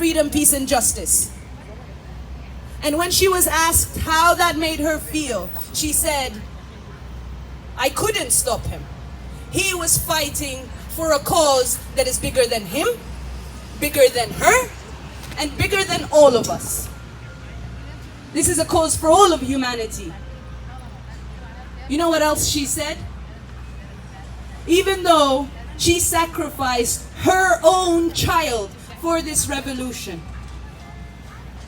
freedom, peace, and justice. And when she was asked how that made her feel, she said, I couldn't stop him. He was fighting for a cause that is bigger than him, bigger than her, and bigger than all of us. This is a cause for all of humanity. You know what else she said? Even though she sacrificed her own child for this revolution,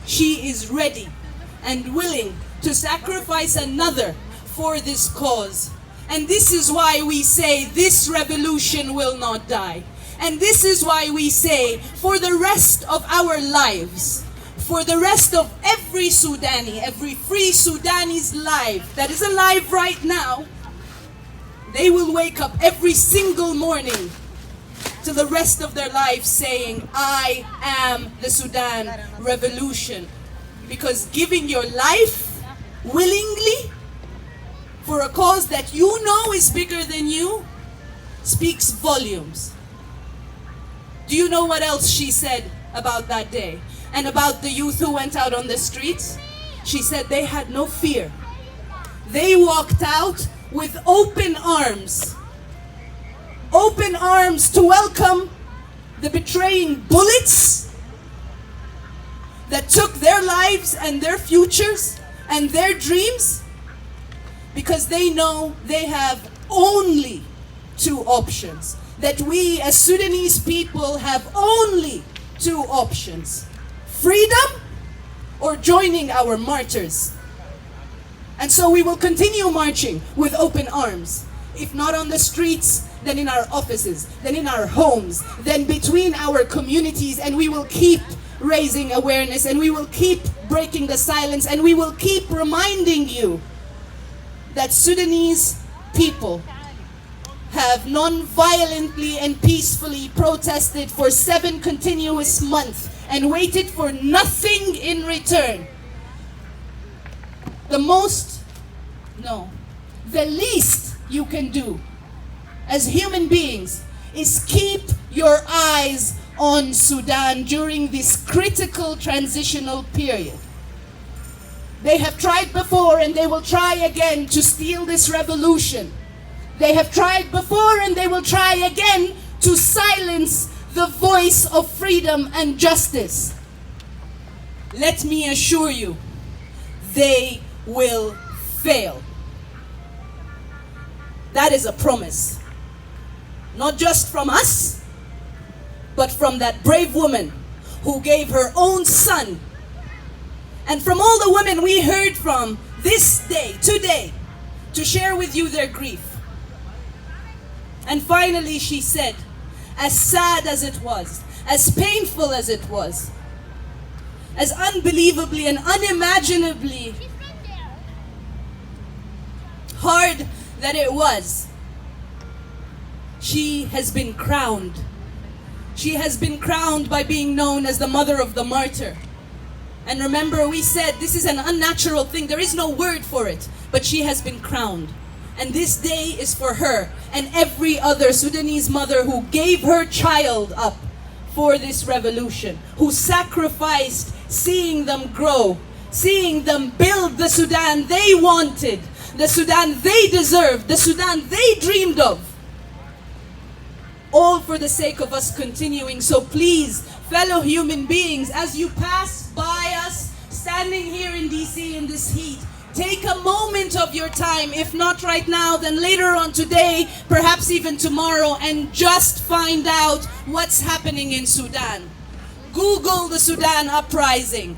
she is ready and willing to sacrifice another for this cause. And this is why we say this revolution will not die. And this is why we say for the rest of our lives, for the rest of every Sudani, every free Sudanese life that is alive right now, they will wake up every single morning to the rest of their lives saying, I am the Sudan revolution. Because giving your life willingly for a cause that you know is bigger than you speaks volumes. Do you know what else she said about that day? And about the youth who went out on the streets? She said they had no fear. They walked out with open arms. Open arms to welcome the betraying bullets that took their lives and their futures and their dreams, because they know they have only two options. That we as Sudanese people have only two options: freedom or joining our martyrs. And so we will continue marching with open arms. If not on the streets, then in our offices, then in our homes, then between our communities, and we will keep raising awareness, and we will keep breaking the silence, and we will keep reminding you that Sudanese people have non-violently and peacefully protested for 7 continuous months and waited for nothing in return. The least you can do as human beings is keep your eyes on Sudan during this critical transitional period. They have tried before and they will try again to steal this revolution. They have tried before and they will try again to silence the voice of freedom and justice. Let me assure you, they will fail. That is a promise. Not just from us, but from that brave woman who gave her own son. And from all the women we heard from this day, today, to share with you their grief. And finally she said, as sad as it was, as painful as it was, as unbelievably and unimaginably hard that it was, she has been crowned. She has been crowned by being known as the mother of the martyr. And remember, we said this is an unnatural thing. There is no word for it, but she has been crowned. And this day is for her and every other Sudanese mother who gave her child up for this revolution, who sacrificed seeing them grow, seeing them build the Sudan they wanted, the Sudan they deserved, the Sudan they dreamed of. All for the sake of us continuing. So please, fellow human beings, as you pass by us, standing here in DC in this heat, take a moment of your time, if not right now, then later on today, perhaps even tomorrow, and just find out what's happening in Sudan. Google the Sudan uprising.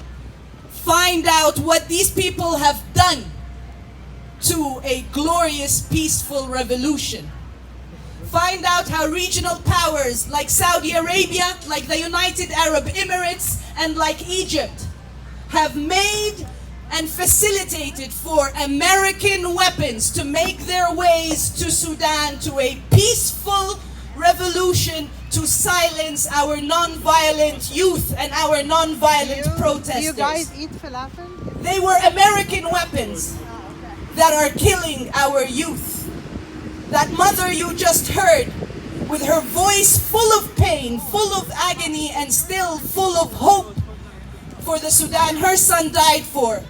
Find out what these people have done to a glorious, peaceful revolution. Find out how regional powers like Saudi Arabia, like the United Arab Emirates, and like Egypt have made and facilitated for American weapons to make their ways to Sudan, to a peaceful revolution to silence our non-violent youth and our non-violent protesters. Do you guys eat falafel? They were American weapons that are killing our youth. That mother you just heard with her voice full of pain, full of agony, and still full of hope for the Sudan her son died for.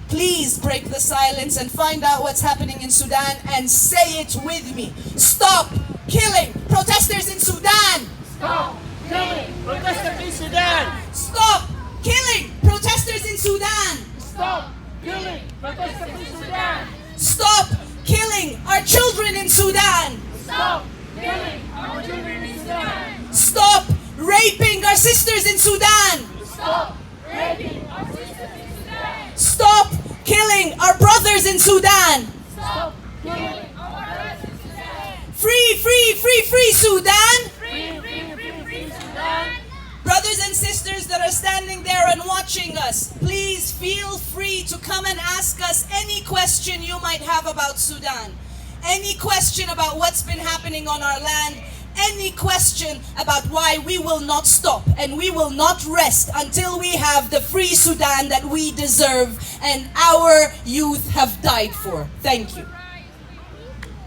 Please break the silence and find out what's happening in Sudan and say it with me. Stop killing protesters in Sudan! Stop killing protesters in Sudan! Stop killing protesters in Sudan! Stop killing protesters in Sudan! Stop killing our children in Sudan! Stop killing our children in Sudan! Stop raping our sisters in Sudan! Stop raping our sisters in Sudan! Stop killing our brothers in Sudan! Stop killing our brothers in Sudan! Free, free, free, free Sudan! Free, free, free, free Sudan! Brothers and sisters that are standing there and watching us, please feel free to come and ask us any question you might have about Sudan. Any question about what's been happening on our land. Any question about why we will not stop and we will not rest until we have the free Sudan that we deserve and our youth have died for. Thank you.